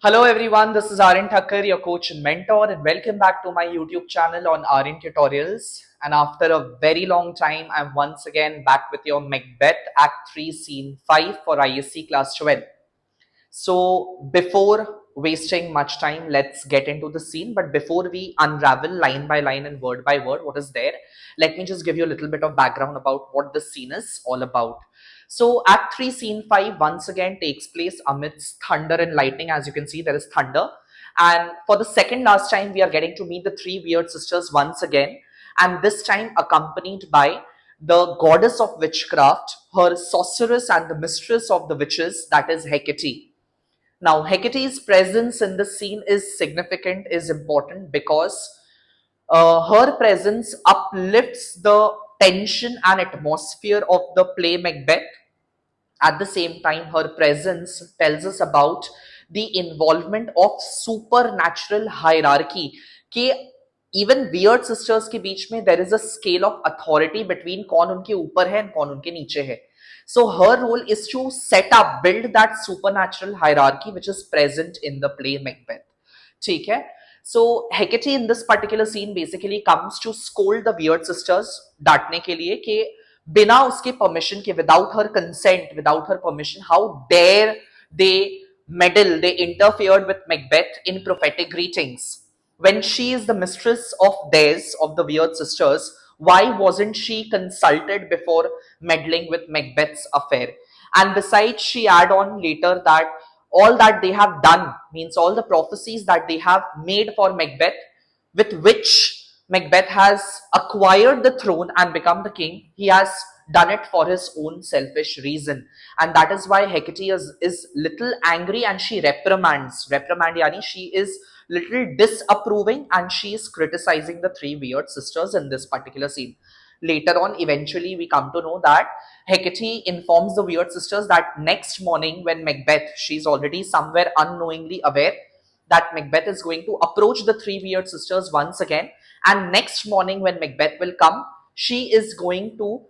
Hello everyone, this is Aryan Thakkar, your coach and mentor, and welcome back to my YouTube channel on Aryan Tutorials. And after a very long time, I'm once again back with your Macbeth Act 3 Scene 5 for ISC Class 12. So before wasting much time, let's get into the scene. But before we unravel line by line and word by word what is there, let me just give you a little bit of background about what the scene is all about. So Act 3 Scene 5 once again takes place amidst thunder and lightning. As you can see, there is thunder. And for the second last time, we are getting to meet the three weird sisters once again. And this time accompanied by the goddess of witchcraft, her sorceress and the mistress of the witches, that is Hecate. Now, Hecate's presence in the scene is significant, is important because her presence uplifts the tension and atmosphere of the play Macbeth. At the same time, her presence tells us about the involvement of supernatural hierarchy. कि even weird sisters के बीच में there is a scale of authority between कौन उनके ऊपर है and कौन उनके नीचे है. So her role is to set up, build that supernatural hierarchy which is present in the play Macbeth. ठीक है? So Hecate in this particular scene basically comes to scold the weird sisters, डांटने के लिए कि बिना उसके permission के, without her consent, without her permission, how dare they meddle, they interfered with Macbeth in prophetic greetings. When she is the mistress of theirs, of the weird sisters, why wasn't she consulted before meddling with Macbeth's affair? And besides, she add on later that all that they have done, means all the prophecies that they have made for Macbeth, with which Macbeth has acquired the throne and become the king, he has done it for his own selfish reason. And that is why Hecate is little angry and she reprimands. Reprimand yani she is little disapproving and she is criticizing the three weird sisters in this particular scene. Later on, eventually we come to know that Hecate informs the weird sisters that next morning when Macbeth, she's already somewhere unknowingly aware that Macbeth is going to approach the three weird sisters once again, and next morning when Macbeth will come, she is going to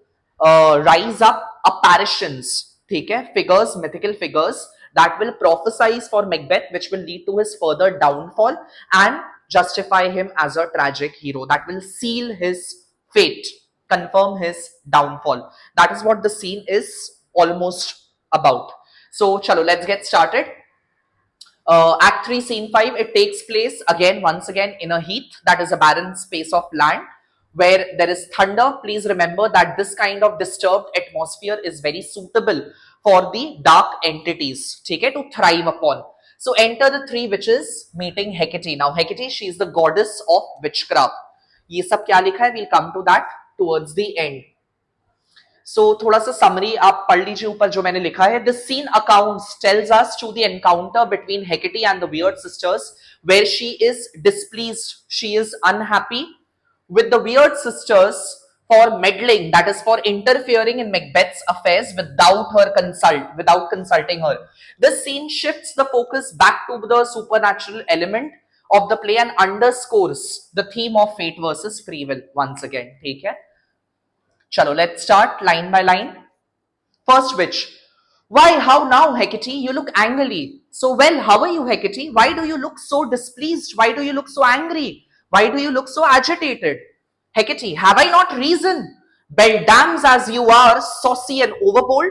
rise up apparitions, okay, figures, mythical figures that will prophesize for Macbeth, which will lead to his further downfall and justify him as a tragic hero, that will seal his fate, confirm his downfall. That is what the scene is almost about. So chalo, let's get started. Act 3 Scene 5, it takes place again once again in a heath, that is a barren space of land where there is thunder. Please remember that this kind of disturbed atmosphere is very suitable for the dark entities, okay, to thrive upon. So enter the three witches meeting Hecate. Now Hecate, she is the goddess of witchcraft. ये सब क्या लिखा है, we'll come to that towards the end. So थोड़ा सा summary आप पढ़ लीजिए ऊपर जो मैंने लिखा है. The scene accounts tells us to the encounter between Hecate and the weird sisters, where she is displeased, she is unhappy with the weird sisters for meddling, that is for interfering in Macbeth's affairs without consulting her. This scene shifts the focus back to the supernatural element of the play and underscores the theme of fate versus free will once again. ठीक है? Chalo, let's start line by line. First witch. Why, how now, Hecate? You look angry. So well, how are you, Hecate? Why do you look so displeased? Why do you look so angry? Why do you look so agitated? Hecate, have I not reason? Beldams as you are, saucy and overbold?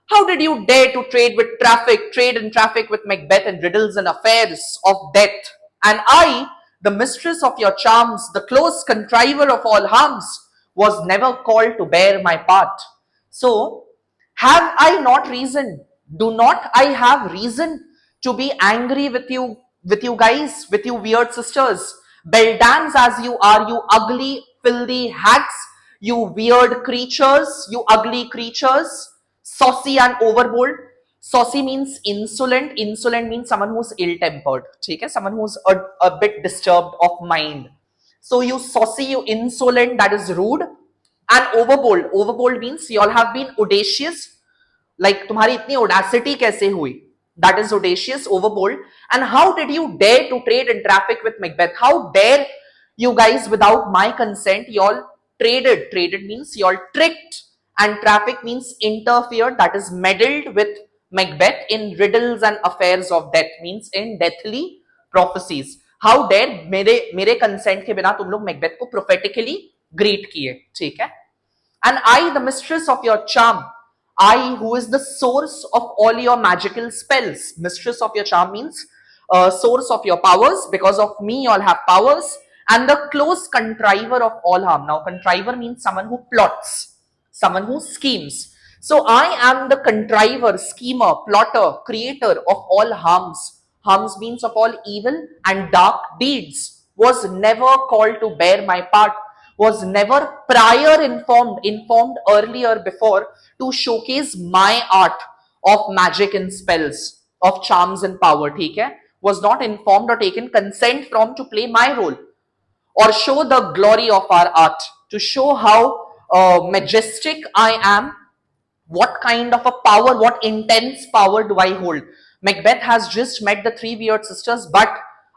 How did you dare to trade in traffic with Macbeth and riddles and affairs of death? And I, the mistress of your charms, the close contriver of all harms, was never called to bear my part. So, have I not reason? Do not I have reason to be angry with you guys, with you weird sisters? Beldams as you are, you ugly, filthy hags, you weird creatures, you ugly creatures, saucy and overbold. Saucy means insolent. Insolent means someone who's ill-tempered. Okay? Someone who's a bit disturbed of mind. So you saucy, you insolent, that is rude. And overbold. Overbold means you all have been audacious. Like तुम्हारी इतनी audacity कैसे हुई? That is audacious, overbold. And how did you dare to trade in traffic with Macbeth? How dare you guys, without my consent, you all traded. Traded means you all tricked. And traffic means interfered, that is meddled with Macbeth in riddles and affairs of death means in deathly prophecies. How dare मेरे consent के बिना तुम लोग Macbeth को prophetically greet किए, ठीक है? And I, the mistress of your charm, I, who is the source of all your magical spells. Mistress of your charm means source of your powers. Because of me, you all have powers. And the close contriver of all harm. Now, contriver means someone who plots, someone who schemes. So, I am the contriver, schemer, plotter, creator of all harms. Harms means of all evil and dark deeds. Was never called to bear my part, was never prior informed earlier before to showcase my art of magic and spells, of charms and power, ठीक है? Was not informed or taken consent from to play my role or show the glory of our art, to show how majestic I am, what kind of a power, what intense power do I hold. Macbeth has just met the three weird sisters, but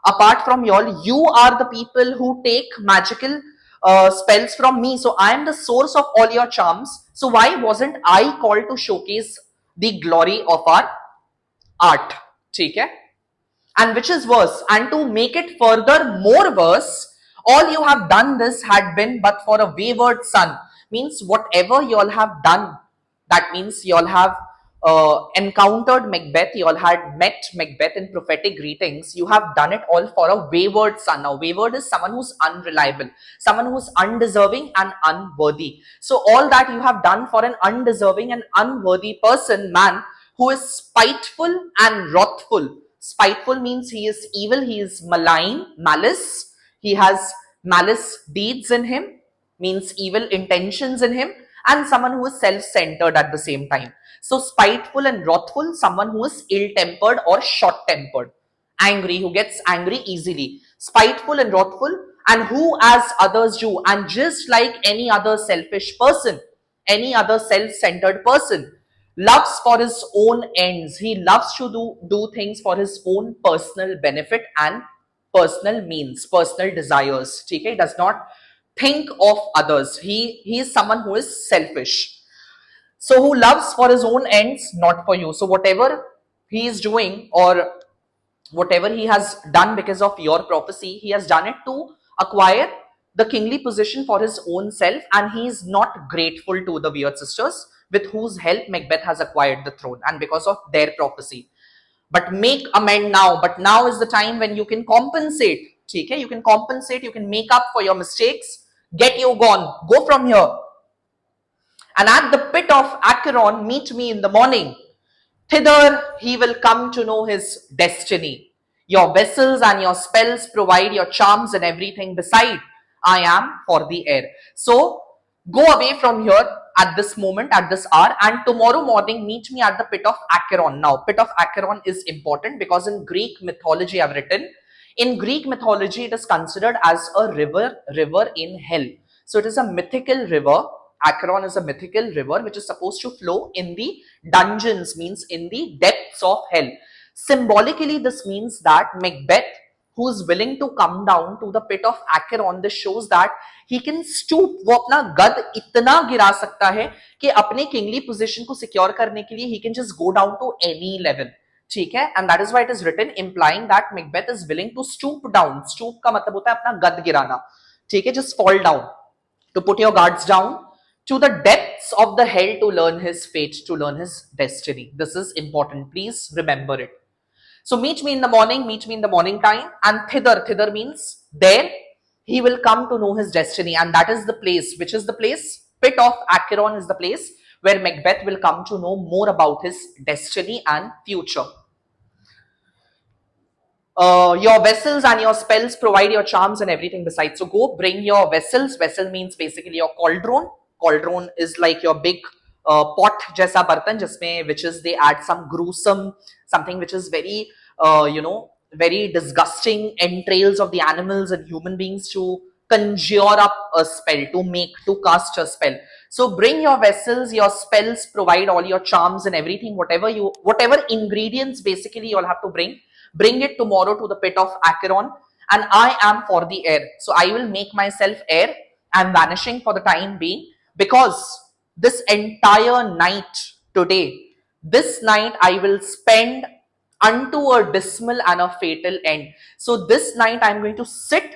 apart from y'all, you are the people who take magical spells from me. So I am the source of all your charms. So why wasn't I called to showcase the glory of our art? ठीक है? And which is worse, and to make it further more worse, all you have done this had been but for a wayward son. Means whatever you all have done, that means you all have encountered Macbeth, you all had met Macbeth in prophetic greetings, you have done it all for a wayward son. Now wayward is someone who's unreliable, someone who's undeserving and unworthy. So all that you have done for an undeserving and unworthy person, man, who is spiteful and wrathful. Spiteful means he is evil, he is malign, malice, he has malice deeds in him, means evil intentions in him, and someone who is self-centered at the same time. So spiteful and wrathful, someone who is ill-tempered or short-tempered, angry, who gets angry easily. Spiteful and wrathful, and who as others do, and just like any other selfish person, any other self-centered person, loves for his own ends. He loves to do things for his own personal benefit and personal means, personal desires. Okay? He does not think of others. He is someone who is selfish. So who loves for his own ends, not for you. So whatever he is doing or whatever he has done because of your prophecy, he has done it to acquire the kingly position for his own self, and he is not grateful to the weird sisters with whose help Macbeth has acquired the throne and because of their prophecy. But make amend now. But now is the time when you can compensate. Okay? You can compensate, you can make up for your mistakes. Get you gone. Go from here. And at the pit of Acheron, meet me in the morning. Thither he will come to know his destiny. Your vessels and your spells provide your charms and everything beside. I am for the air. So go away from here at this moment, at this hour, and tomorrow morning meet me at the pit of Acheron. Now, pit of Acheron is important because in Greek mythology I've written, in Greek mythology it is considered as a river in hell. So it is a mythical river. Acheron is a mythical river which is supposed to flow in the dungeons, means in the depths of hell. Symbolically, this means that Macbeth, who is willing to come down to the pit of Acheron, this shows that he can stoop. वो अपना गद इतना गिरा सकता है कि अपने kingly position को सिक्योर करने के लिए he can just go down to any level. ठीक है? And that is why it is written implying that Macbeth is willing to stoop down. Stoop का मतलब होता है अपना गद गिराना. ठीक है? Just fall down, to put your guards down, to the depths of the hell to learn his fate, to learn his destiny. This is important. Please remember it. So meet me in the morning, meet me in the morning time, and thither means there, he will come to know his destiny, and that is the place. Which is the place? Pit of Acheron is the place where Macbeth will come to know more about his destiny and future. Your vessels and your spells provide your charms and everything besides. So go bring your vessels. Vessel means basically your cauldron. Cauldron is like your big pot jaisa bartan jisme witches they add some gruesome, something which is very very disgusting entrails of the animals and human beings to conjure up a spell, to cast a spell. So bring your vessels, your spells provide all your charms and everything, whatever ingredients basically you'll have to bring it tomorrow to the pit of Acheron, and I am for the air. So I will make myself air. I am vanishing for the time being, because this entire night today, This night I will spend unto a dismal and a fatal end. So this night I'm going to sit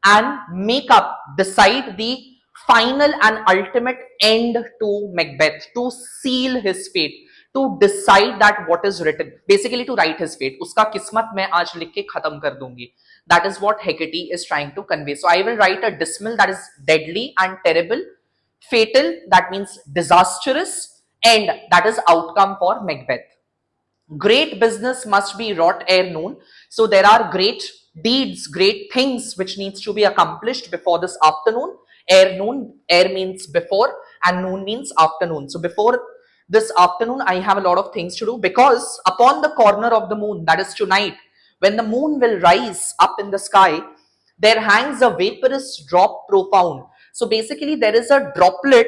and make up, decide the final and ultimate end to Macbeth, to seal his fate, to decide that what is written, basically to write his fate. Uska kismat मैं आज लिख के खत्म कर दूंगी. That is what Hecate is trying to convey. So I will write a dismal, that is deadly and terrible, fatal, that means disastrous, end, that is outcome for Macbeth. Great business must be wrought ere noon. So there are great deeds, great things which needs to be accomplished before this afternoon. Ere noon, ere means before and noon means afternoon. So before this afternoon, I have a lot of things to do, because upon the corner of the moon, that is tonight, when the moon will rise up in the sky, there hangs a vaporous drop profound. So basically there is a droplet,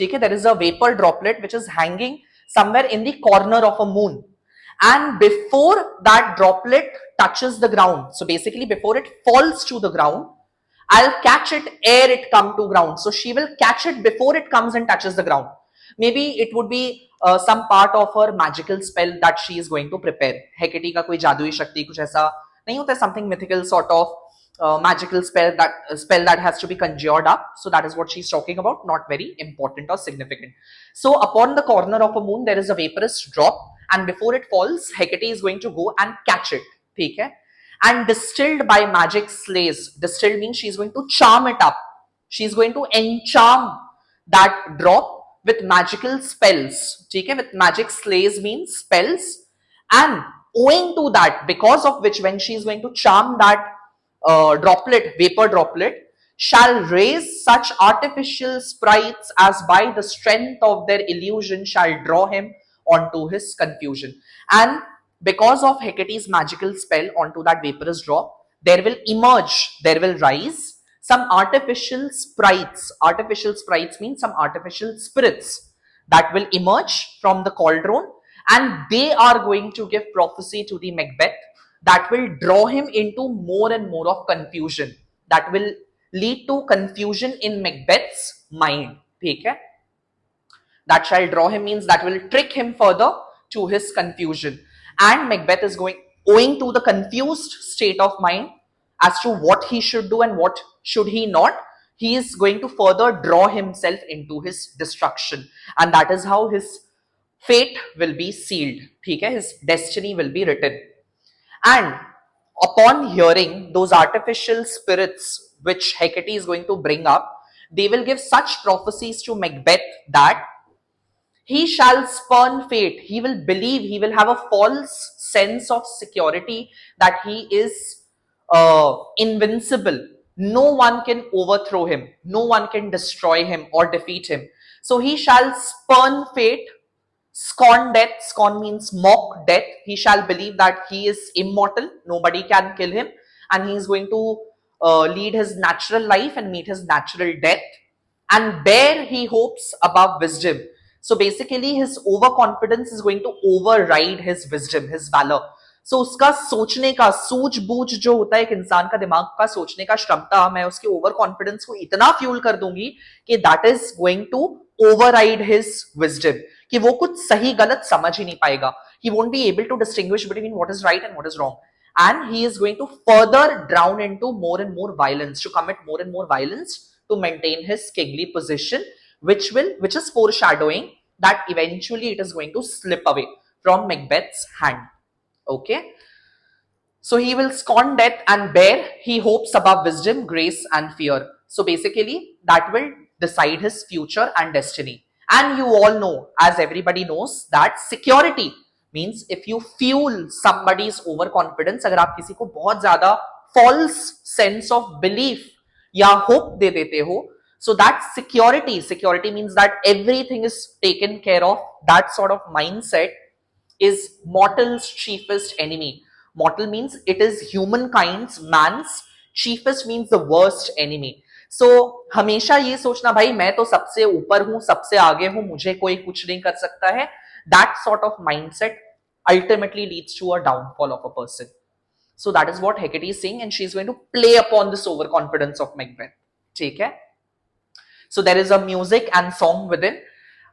okay, there is a vapor droplet which is hanging somewhere in the corner of a moon. And before that droplet touches the ground, so basically before it falls to the ground, I'll catch it ere it come to ground. So she will catch it before it comes and touches the ground. Maybe it would be some part of her magical spell that she is going to prepare. Hecate का कोई जादुई शक्ति कुछ ऐसा नहीं होता है, something mythical sort of magical spell that has to be conjured up. So that is what she's talking about. Not very important or significant. So upon the corner of a moon there is a vaporous drop, and before it falls, Hecate is going to go and catch it. ठीक है? And distilled by magic slays. Distilled means she's going to charm it up. She's going to encharm that drop with magical spells. Okay? With magic slays means spells. And owing to that, because of which, when she's going to charm that droplet, vapor droplet, shall raise such artificial sprites as by the strength of their illusion shall draw him onto his confusion. And because of Hecate's magical spell onto that vaporous drop, there will emerge, there will rise some artificial sprites. Artificial sprites means some artificial spirits that will emerge from the cauldron, and they are going to give prophecy to the Macbeth that will draw him into more and more of confusion, that will lead to confusion in Macbeth's mind. Okay? That shall draw him means that will trick him further to his confusion. And Macbeth is going, owing to the confused state of mind as to what he should do and what should he not, he is going to further draw himself into his destruction. And that is how his fate will be sealed. Okay? His destiny will be written. And upon hearing those artificial spirits which Hecate is going to bring up, they will give such prophecies to Macbeth that he shall spurn fate. He will believe, he will have a false sense of security that he is invincible. No one can overthrow him. No one can destroy him or defeat him. So he shall spurn fate, scorn death. Scorn means mock death. He shall believe that he is immortal. Nobody can kill him. And he is going to lead his natural life and meet his natural death. And bear he hopes above wisdom. So basically his overconfidence is going to override his wisdom, his valor. So उसका सोचने का सूझबूझ जो होता है एक इंसान का दिमाग का सोचने का क्षमता, मैं उसके ओवर कॉन्फिडेंस को इतना फ्यूल कर दूंगी कि that is going to override his wisdom, कि वो कुछ सही गलत समझ ही नहीं पाएगा. He won't be able to distinguish between what is right and what is wrong. And he is going to further drown into more and more violence, to commit more and more violence to maintain his kingly position, which is foreshadowing that eventually it is going to slip away from Macbeth's hand. Okay. So he will scorn death and bear he hopes above wisdom, grace and fear. So basically that will decide his future and destiny. And you all know, as everybody knows, that security means if you fuel somebody's overconfidence, अगर आप किसी को बहुत ज़्यादा false sense of belief या hope दे देते हो, so that security means that everything is taken care of. That sort of mindset is mortal's chiefest enemy. Mortal means it is humankind's, man's. Chiefest means the worst enemy. So हमेशा ये सोचना भाई मैं तो सबसे ऊपर हूं, सबसे आगे हूं, मुझे कोई कुछ नहीं कर सकता है. That sort of mindset ultimately leads to a downfall of a person. So that is what Hecate is saying, and she is going to play upon this overconfidence of Macbeth. ठीक है? So there is a music and song within,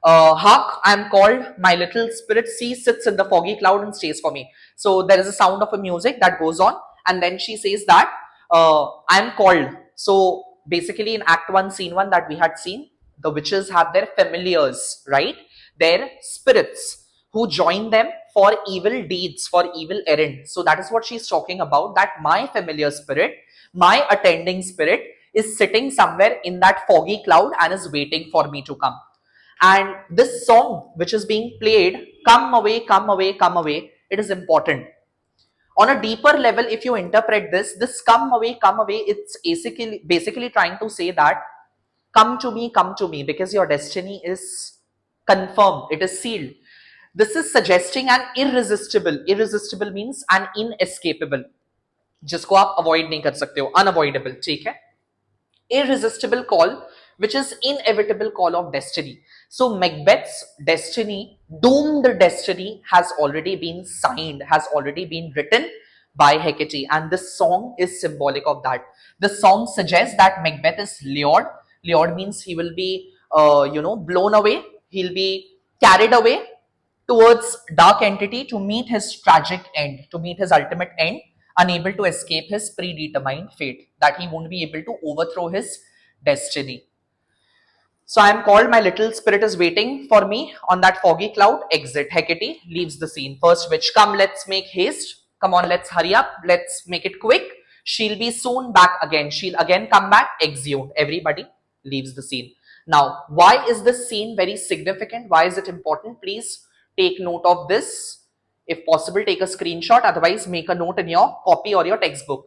Hark, I am called, my little spirit sea sits in the foggy cloud and stays for me. So there is a sound of a music that goes on, and then she says that I am called. So basically, in Act 1, Scene 1 that we had seen, the witches have their familiars, right? Their spirits who join them for evil deeds, for evil errand. So that is what she's talking about, that my familiar spirit, my attending spirit is sitting somewhere in that foggy cloud and is waiting for me to come. And this song, which is being played, come away, come away, come away, it is important. On a deeper level, if you interpret this come away, it's basically trying to say that come to me, because your destiny is confirmed, it is sealed. This is suggesting an irresistible means an inescapable, जिसको आप avoid नहीं कर सकते हो, unavoidable, ठीक है? Irresistible call, which is inevitable call of destiny. So Macbeth's destiny, doomed destiny, has already been signed, has already been written by Hecate, and this song is symbolic of that. The song suggests that Macbeth is lured. Lured means he will be, blown away. He'll be carried away towards dark entity to meet his tragic end, to meet his ultimate end, unable to escape his predetermined fate, that he won't be able to overthrow his destiny. So I am called, my little spirit is waiting for me on that foggy cloud. Exit. Hecate leaves the scene. First witch, come, let's make haste. Come on, let's hurry up. Let's make it quick. She'll be soon back again. She'll again come back. Exeunt. Everybody leaves the scene. Now, why is this scene very significant? Why is it important? Please take note of this. If possible, take a screenshot. Otherwise, make a note in your copy or your textbook.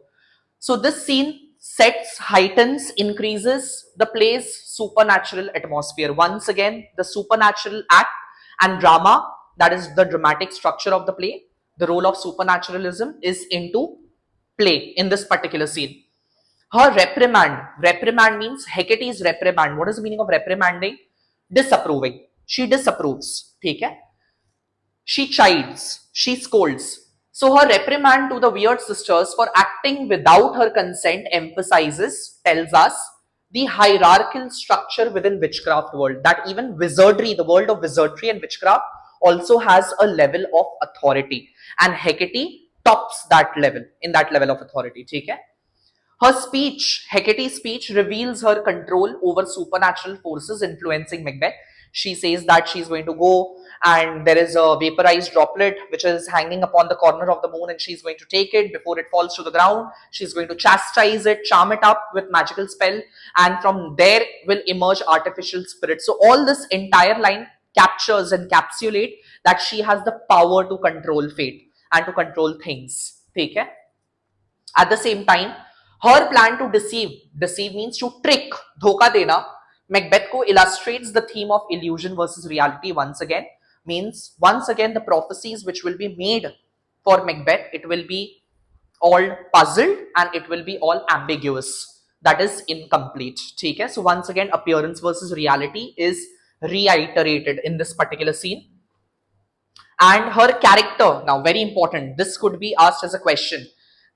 So this scene sets, heightens, increases the play's supernatural atmosphere. Once again, the supernatural act and drama, that is the dramatic structure of the play, the role of supernaturalism is into play in this particular scene. Her reprimand means Hecate's reprimand. What is the meaning of reprimanding? Disapproving. She disapproves. Okay? She chides, she scolds. So her reprimand to the weird sisters for acting without her consent emphasizes, tells us, the hierarchical structure within witchcraft world, that even wizardry, the world of wizardry and witchcraft, also has a level of authority, and Hecate tops that level, in that level of authority. Okay? Her speech, Hecate's speech, reveals her control over supernatural forces influencing Macbeth. She says that she's going to go and there is a vaporized droplet which is hanging upon the corner of the moon, and she's going to take it before it falls to the ground. She's going to chastise it, charm it up with magical spell, and from there will emerge artificial spirits. So all this entire line captures, encapsulate that she has the power to control fate and to control things. Take care. At the same time, her plan to deceive means to trick, dhoka dena, Macbeth ko illustrates the theme of illusion versus reality once again. Means once again the prophecies which will be made for Macbeth, it will be all puzzled and it will be all ambiguous. That is incomplete. Okay? So once again, appearance versus reality is reiterated in this particular scene. And her character, now very important, this could be asked as a question,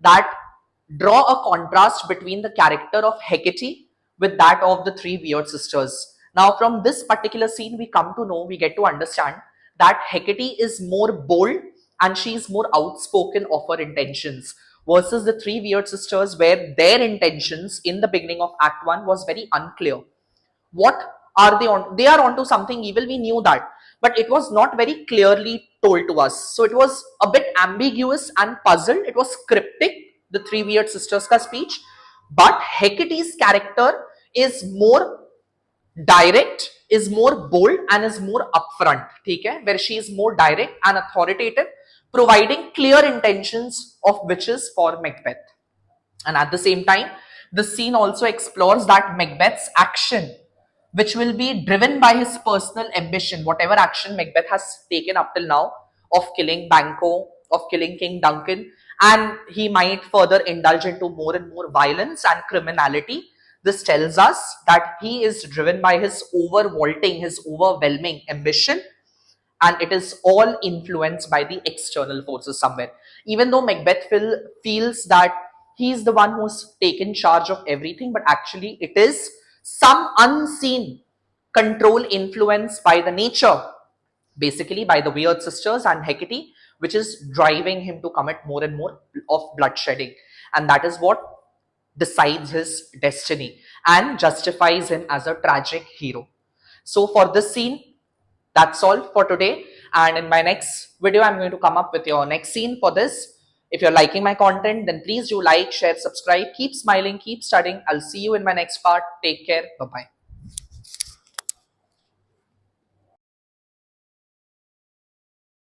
that draw a contrast between the character of Hecate with that of the three weird sisters. Now from this particular scene, we come to know, we get to understand that Hecate is more bold and she is more outspoken of her intentions, versus the three weird sisters where their intentions in the beginning of Act 1 was very unclear. What are they on? They are onto something evil, we knew that, but it was not very clearly told to us. So it was a bit ambiguous and puzzled. It was cryptic, the three weird sisters ka speech. But Hecate's character is more direct, is more bold, and is more upfront, okay? Where she is more direct and authoritative, providing clear intentions of witches for Macbeth. And at the same time, the scene also explores that Macbeth's action, which will be driven by his personal ambition, whatever action Macbeth has taken up till now, of killing Banquo, of killing King Duncan, and he might further indulge into more and more violence and criminality. This tells us that he is driven by his overvaulting, his overwhelming ambition, and it is all influenced by the external forces somewhere. Even though Macbeth feels that he's the one who's taken charge of everything, but actually it is some unseen control influence by the nature, basically by the weird sisters and Hecate, which is driving him to commit more and more of bloodshedding. And that is what decides his destiny and justifies him as a tragic hero. So for this scene, that's all for today. And in my next video, I'm going to come up with your next scene for this. If you're liking my content, then please do like, share, subscribe. Keep smiling, keep studying. I'll see you in my next part. Take care. Bye-bye.